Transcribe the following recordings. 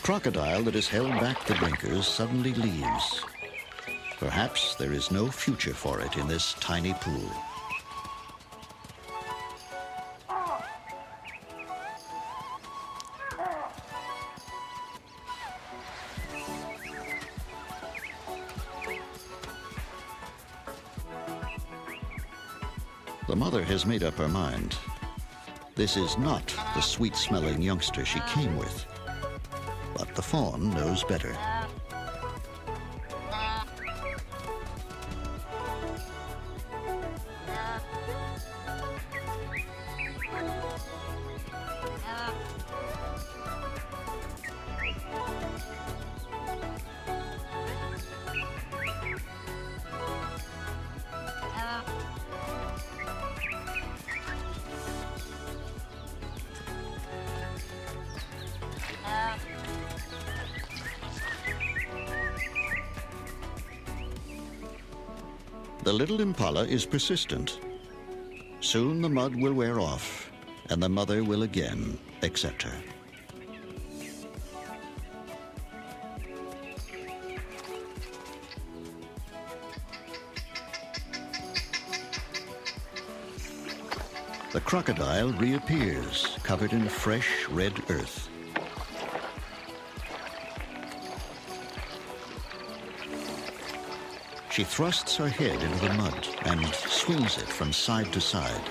crocodile that has held back the drinkers suddenly leaves. Perhaps there is no future for it in this tiny pool. The mother has made up her mind. This is not the sweet-smelling youngster she came with, but the fawn knows better. The little impala is persistent. Soon the mud will wear off, and the mother will again accept her. The crocodile reappears, covered in fresh red earth. She thrusts her head into the mud and swings it from side to side.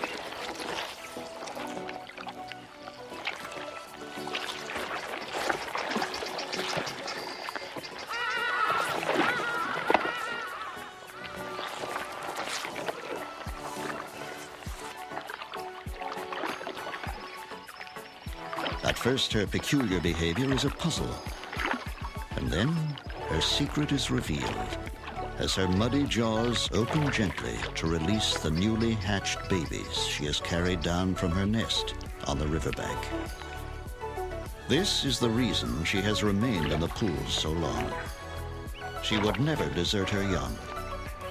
At first, her peculiar behavior is a puzzle, and then her secret is revealed as her muddy jaws open gently to release the newly hatched babies she has carried down from her nest on the riverbank. This is the reason she has remained in the pool so long. She would never desert her young.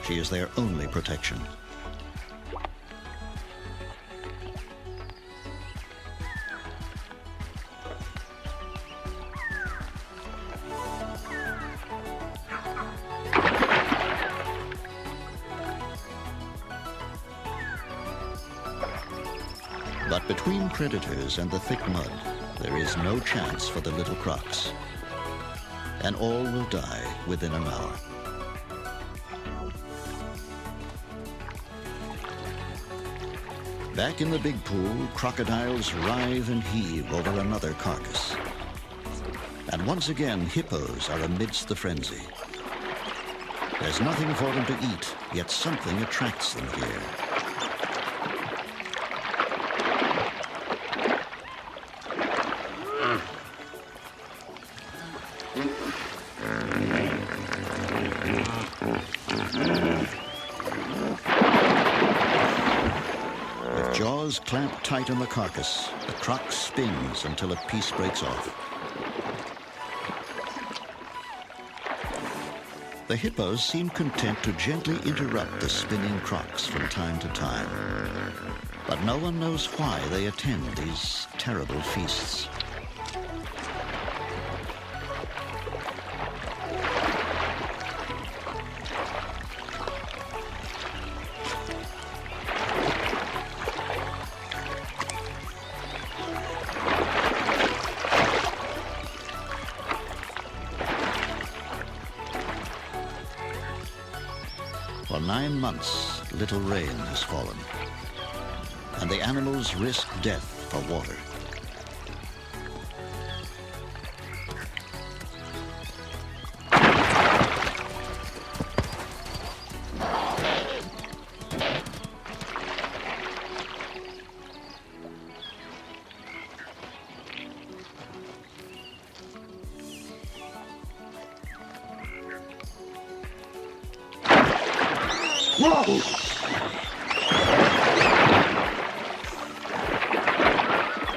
She is their only protection. But between predators and the thick mud, there is no chance for the little crocs. And all will die within an hour. Back in the big pool, crocodiles writhe and heave over another carcass. And once again, hippos are amidst the frenzy. There's nothing for them to eat, yet something attracts them here. With jaws clamped tight on the carcass, the croc spins until a piece breaks off. The hippos seem content to gently interrupt the spinning crocs from time to time. But no one knows why they attend these terrible feasts. For 9 months, little rain has fallen, and the animals risk death for water. Whoa!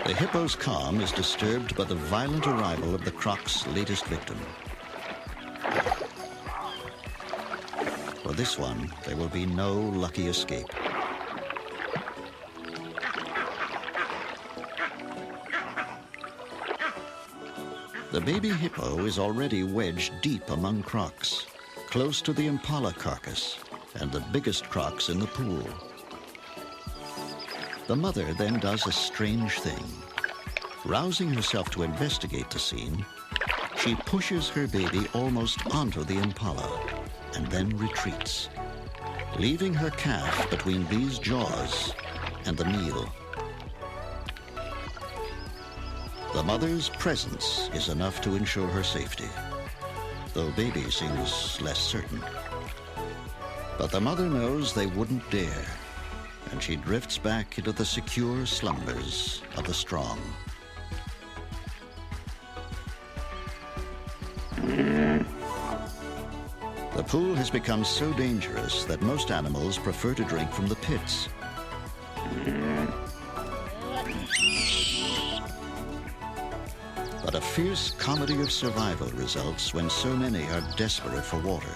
The hippo's calm is disturbed by the violent arrival of the croc's latest victim. For this one, there will be no lucky escape. The baby hippo is already wedged deep among crocs, close to the impala carcass and the biggest crocs in the pool. The mother then does a strange thing. Rousing herself to investigate the scene, she pushes her baby almost onto the impala and then retreats, leaving her calf between these jaws and the meal. The mother's presence is enough to ensure her safety, though baby seems less certain. But the mother knows they wouldn't dare, and she drifts back into the secure slumbers of the strong. The pool has become so dangerous that most animals prefer to drink from the pits. But a fierce comedy of survival results when so many are desperate for water.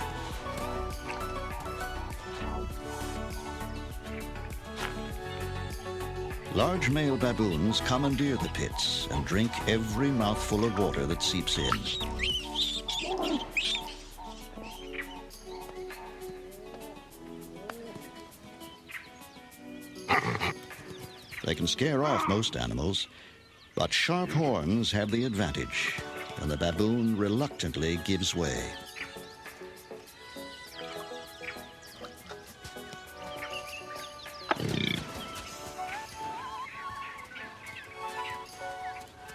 Large male baboons commandeer the pits and drink every mouthful of water that seeps in. They can scare off most animals, but sharp horns have the advantage, and the baboon reluctantly gives way.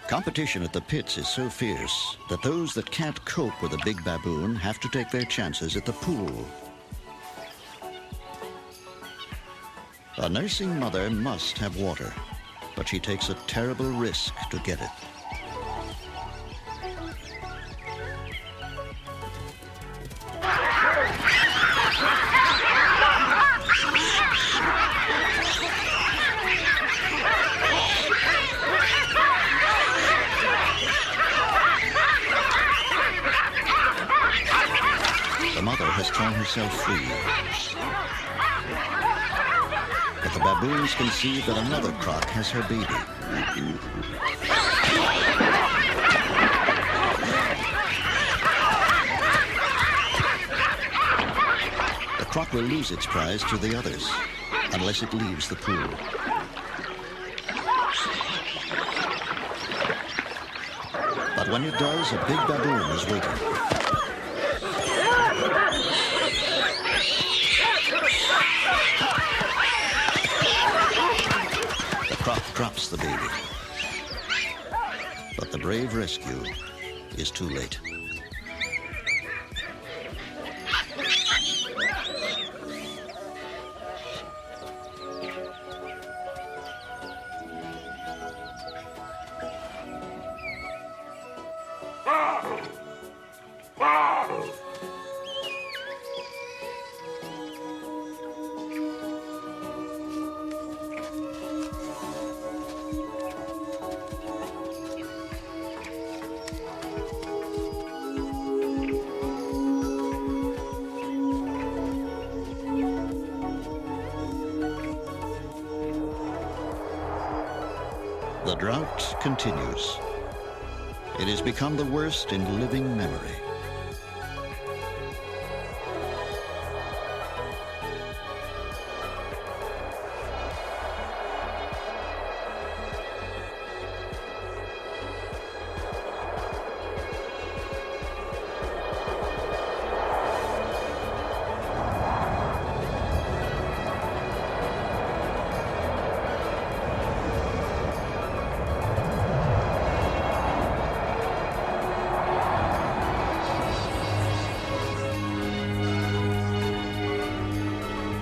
Competition at the pits is so fierce that those that can't cope with a big baboon have to take their chances at the pool. A nursing mother must have water, but she takes a terrible risk to get it. The mother has torn herself free. But the baboons conceive that another croc has her baby. The croc will lose its prize to the others unless it leaves the pool. But when it does, a big baboon is waiting. The croc drops the baby, but the brave rescue is too late. The drought continues. It has become the worst in living memory.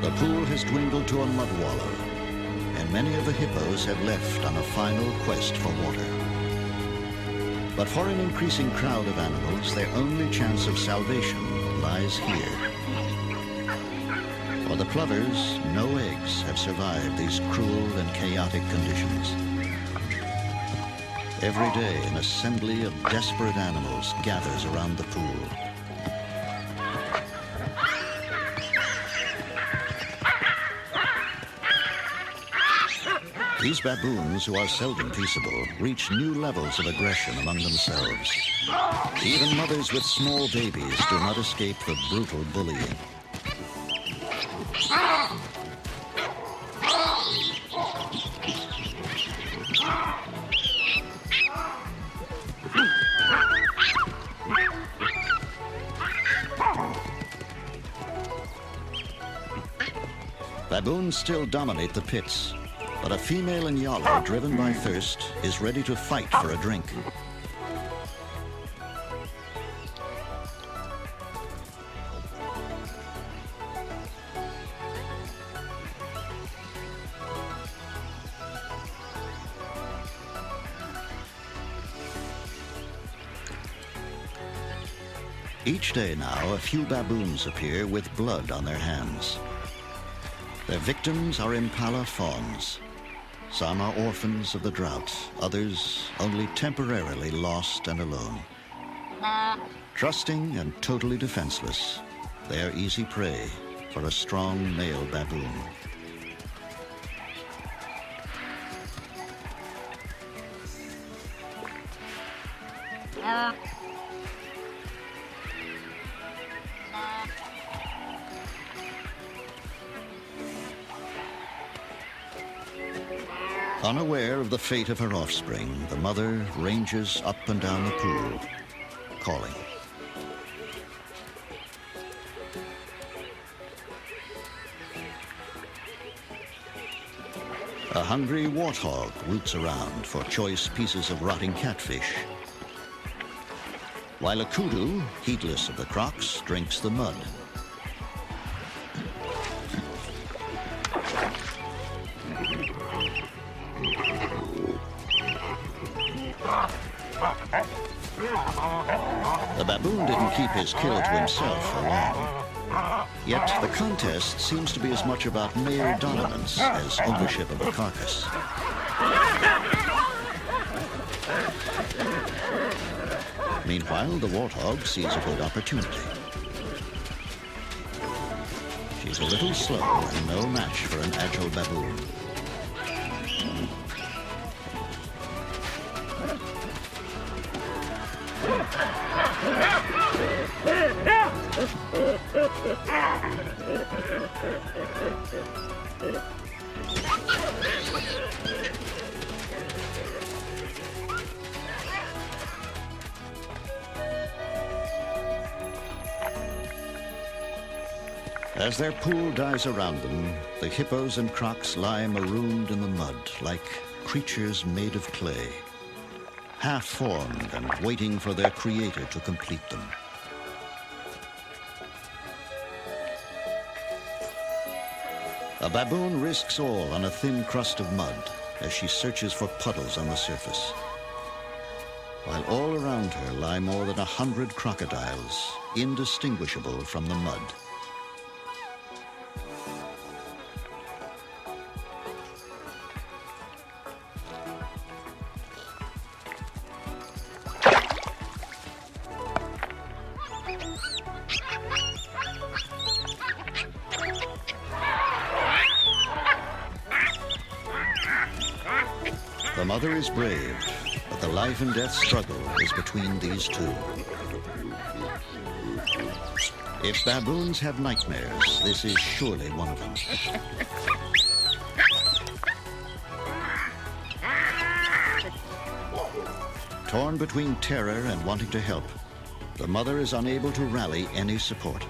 The pool has dwindled to a mud wallow, and many of the hippos have left on a final quest for water. But for an increasing crowd of animals, their only chance of salvation lies here. For the plovers, no eggs have survived these cruel and chaotic conditions. Every day, an assembly of desperate animals gathers around the pool. These baboons, who are seldom peaceable, reach new levels of aggression among themselves. Even mothers with small babies do not escape the brutal bullying. Baboons still dominate the pits, but a female inyala, driven by thirst, is ready to fight for a drink. Each day now, a few baboons appear with blood on their hands. Their victims are impala fawns. Some are orphans of the drought, others only temporarily lost and alone. Trusting and totally defenseless, they are easy prey for a strong male baboon. Unaware of the fate of her offspring, the mother ranges up and down the pool, calling. A hungry warthog roots around for choice pieces of rotting catfish, while a kudu, heedless of the crocs, drinks the mud. The baboon didn't keep his kill to himself for long. Yet the contest seems to be as much about male dominance as ownership of the carcass. Meanwhile, the warthog sees a good opportunity. She's a little slow and no match for an agile baboon. As their pool dies around them, the hippos and crocs lie marooned in the mud like creatures made of clay, half-formed and waiting for their creator to complete them. A baboon risks all on a thin crust of mud as she searches for puddles on the surface, while all around her lie more than 100 crocodiles, indistinguishable from the mud. The mother is brave, but the life and death struggle is between these two. If baboons have nightmares, this is surely one of them. Torn between terror and wanting to help, the mother is unable to rally any support.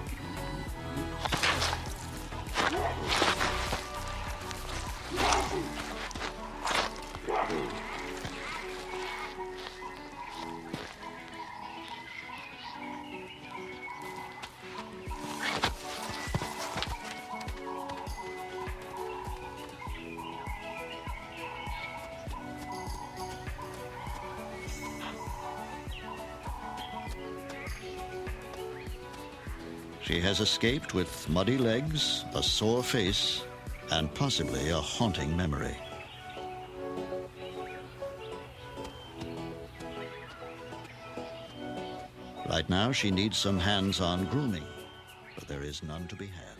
She has escaped with muddy legs, a sore face, and possibly a haunting memory. Right now, she needs some hands-on grooming, but there is none to be had.